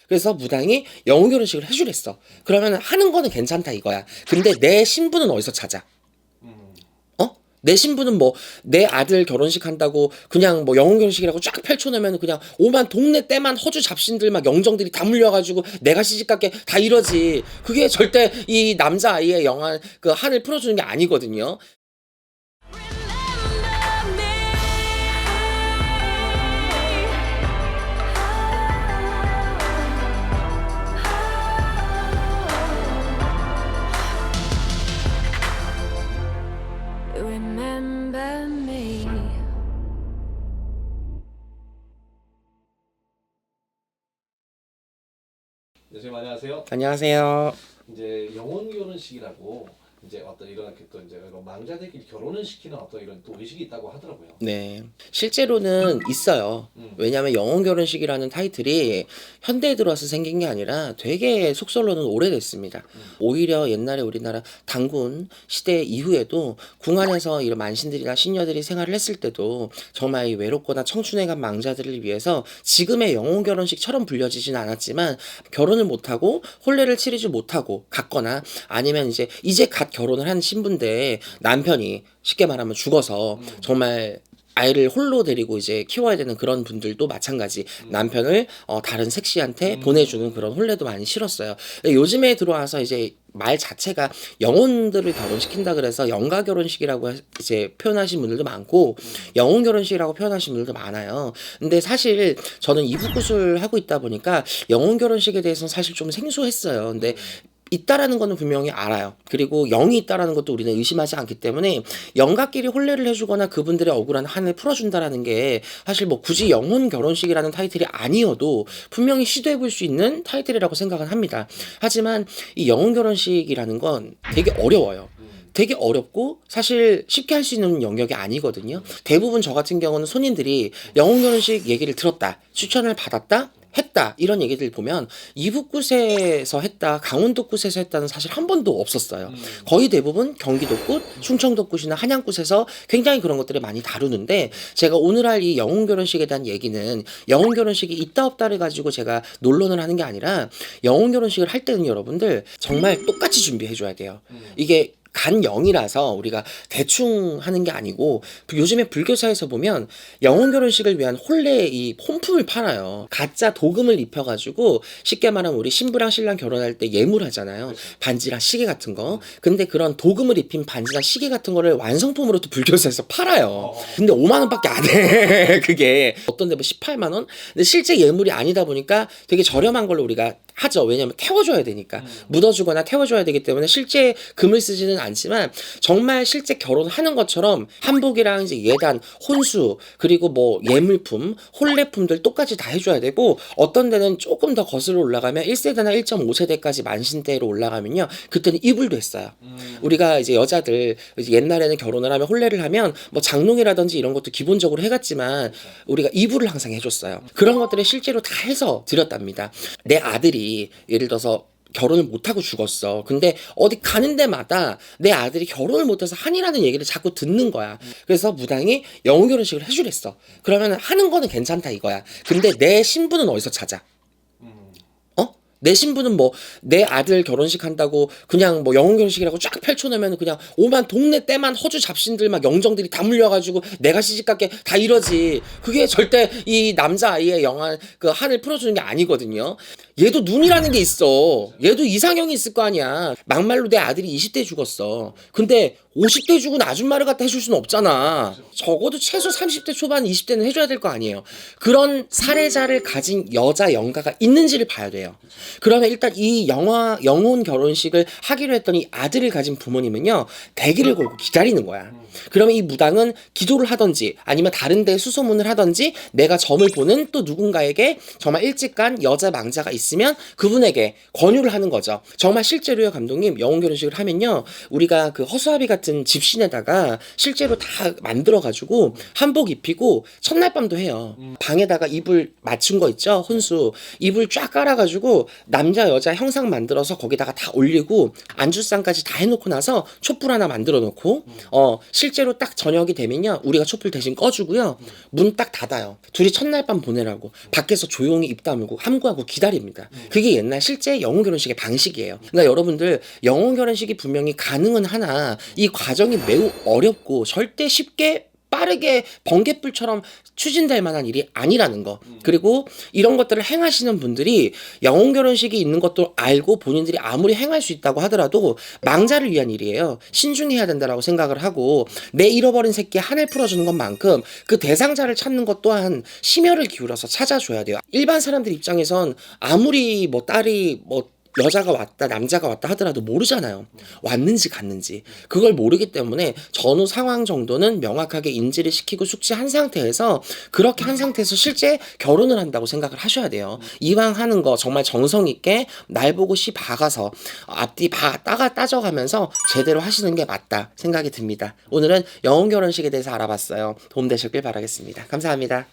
그래서 무당이 영혼 결혼식을 해주랬어. 그러면 하는 거는 괜찮다 이거야. 근데 내 신부는 어디서 찾아? 어? 내 신부는 뭐 내 아들 결혼식 한다고 그냥 뭐 영혼 결혼식이라고 쫙 펼쳐놓으면 그냥 오만 동네 때만 허주 잡신들 막 영정들이 다 물려가지고 내가 시집갈게 다 이러지. 그게 절대 이 남자 아이의 영한 그 한을 풀어주는 게 아니거든요. Remember me. 네, 선생님 안녕하세요. 안녕하세요. 이제 영혼 결혼식이라고 이제 어떤 이렇게 또 이제 이런 망자들끼리 결혼을 시키는 어떤 이런 또 의식이 있다고 하더라고요. 네. 실제로는 있어요. 왜냐하면 영혼 결혼식이라는 타이틀이 현대에 들어와서 생긴 게 아니라 되게 속설로는 오래됐습니다. 오히려 옛날에 우리나라 단군 시대 이후에도 궁 안에서 이런 만신들이나 신녀들이 생활을 했을 때도 정말 이 외롭거나 청춘에 간 망자들을 위해서 지금의 영혼 결혼식처럼 불려지진 않았지만 결혼을 못하고 혼례를 치르지 못하고 갔거나 아니면 이제 갓 결혼을 한 신부인데 남편이 쉽게 말하면 죽어서 정말 아이를 홀로 데리고 이제 키워야 되는 그런 분들도 마찬가지 남편을 다른 색시한테 보내주는 그런 혼례도 많이 치렀어요. 근데 요즘에 들어와서 이제 말 자체가 영혼들을 결혼시킨다 그래서 영가 결혼식이라고 이제 표현하신 분들도 많고 영혼 결혼식이라고 표현하신 분들도 많아요. 근데 사실 저는 이북구슬 하고 있다 보니까 영혼 결혼식에 대해서는 사실 좀 생소했어요. 근데 있다라는 거는 분명히 알아요. 그리고 영이 있다라는 것도 우리는 의심하지 않기 때문에 영가끼리 혼례를 해주거나 그분들의 억울한 한을 풀어준다라는 게 사실 뭐 굳이 영혼 결혼식이라는 타이틀이 아니어도 분명히 시도해볼 수 있는 타이틀이라고 생각은 합니다. 하지만 이 영혼 결혼식이라는 건 되게 어려워요. 되게 어렵고 사실 쉽게 할 수 있는 영역이 아니거든요. 대부분 저 같은 경우는 손님들이 영혼 결혼식 얘기를 들었다, 추천을 받았다, 했다 이런 얘기들 보면 이북굿에서 했다, 강원도굿에서 했다는 사실 한 번도 없었어요. 거의 대부분 경기도굿, 충청도굿이나 한양굿에서 굉장히 그런 것들을 많이 다루는데 제가 오늘 할 이 영혼 결혼식에 대한 얘기는 영혼 결혼식이 있다 없다를 가지고 제가 논론을 하는 게 아니라 영혼 결혼식을 할 때는 여러분들 정말 똑같이 준비해 줘야 돼요. 이게 간영이라서 우리가 대충 하는 게 아니고 요즘에 불교사에서 보면 영혼 결혼식을 위한 혼례 이 혼품을 팔아요. 가짜 도금을 입혀가지고 쉽게 말하면 우리 신부랑 신랑 결혼할 때 예물하잖아요. 반지랑 시계 같은 거. 근데 그런 도금을 입힌 반지랑 시계 같은 거를 완성품으로 또 불교사에서 팔아요. 근데 5만 원밖에 안 해. 그게 어떤 데뭐 18만 원? 근데 실제 예물이 아니다 보니까 되게 저렴한 걸로 우리가 하죠. 왜냐면 태워줘야 되니까. 묻어주거나 태워줘야 되기 때문에 실제 금을 쓰지는 않지만 정말 실제 결혼하는 것처럼 한복이랑 이제 예단, 혼수, 그리고 뭐 예물품, 혼례품들 똑같이 다 해줘야 되고 어떤 데는 조금 더 거슬러 올라가면 1세대나 1.5세대까지 만신대로 올라가면요. 그때는 이불도 했어요. 우리가 이제 여자들 이제 옛날에는 결혼을 하면 혼례를 하면 뭐 장롱이라든지 이런 것도 기본적으로 해갔지만 우리가 이불을 항상 해줬어요. 그런 것들을 실제로 다 해서 드렸답니다. 내 아들이 예를 들어서 결혼을 못하고 죽었어. 근데 어디 가는 데마다 내 아들이 결혼을 못해서 한이라는 얘기를 자꾸 듣는 거야. 그래서 무당이 영혼 결혼식을 해주랬어. 그러면 하는 거는 괜찮다 이거야. 근데 내 신부는 어디서 찾아? 내 신부는 뭐 내 아들 결혼식 한다고 그냥 뭐 영혼 결혼식이라고 쫙 펼쳐놓으면 그냥 오만 동네 때만 허주 잡신들 막 영정들이 다 물려가지고 내가 시집갈게 다 이러지. 그게 절대 이 남자 아이의 영한 그 한을 풀어주는 게 아니거든요. 얘도 눈이라는 게 있어. 얘도 이상형이 있을 거 아니야. 막말로 내 아들이 20대 죽었어. 근데 50대 죽은 아줌마를 갖다 해줄 수는 없잖아. 적어도 최소 30대 초반 20대는 해줘야 될 거 아니에요. 그런 사례자를 가진 여자 영가가 있는지를 봐야 돼요. 그러면 일단 이 영혼 결혼식을 하기로 했더니 아들을 가진 부모님은요 대기를 걸고 기다리는 거야. 그러면 이 무당은 기도를 하던지 아니면 다른 데 수소문을 하던지 내가 점을 보는 또 누군가에게 정말 일찍 간 여자 망자가 있으면 그분에게 권유를 하는 거죠. 정말 실제로요 감독님 영혼 결혼식을 하면요 우리가 그 허수아비 같은 집신에다가 실제로 다 만들어가지고 한복 입히고 첫날 밤도 해요. 방에다가 이불 맞춘 거 있죠 혼수 이불 쫙 깔아가지고 남자 여자 형상 만들어서 거기다가 다 올리고 안주상까지 다 해놓고 나서 촛불 하나 만들어 놓고 실제로 딱 저녁이 되면요, 우리가 촛불 대신 꺼주고요, 문 딱 닫아요. 둘이 첫날 밤 보내라고 밖에서 조용히 입 다물고 함구하고 기다립니다. 그게 옛날 실제 영혼 결혼식의 방식이에요. 그러니까 여러분들, 영혼 결혼식이 분명히 가능은 하나 이 과정이 매우 어렵고 절대 쉽게 빠르게 번갯불처럼 추진될 만한 일이 아니라는 거. 그리고 이런 것들을 행하시는 분들이 영혼 결혼식이 있는 것도 알고 본인들이 아무리 행할 수 있다고 하더라도 망자를 위한 일이에요. 신중해야 된다라고 생각을 하고, 내 잃어버린 새끼 한을 풀어주는 것만큼 그 대상자를 찾는 것 또한 심혈을 기울여서 찾아줘야 돼요. 일반 사람들 입장에선 아무리 뭐 딸이 뭐 여자가 왔다 남자가 왔다 하더라도 모르잖아요. 왔는지 갔는지. 그걸 모르기 때문에 전후 상황 정도는 명확하게 인지를 시키고 숙지한 상태에서, 그렇게 한 상태에서 실제 결혼을 한다고 생각을 하셔야 돼요. 이왕 하는 거 정말 정성 있게 날 보고 씨 박아서 앞뒤 따져가면서 제대로 하시는 게 맞다 생각이 듭니다. 오늘은 영혼 결혼식에 대해서 알아봤어요. 도움되셨길 바라겠습니다. 감사합니다.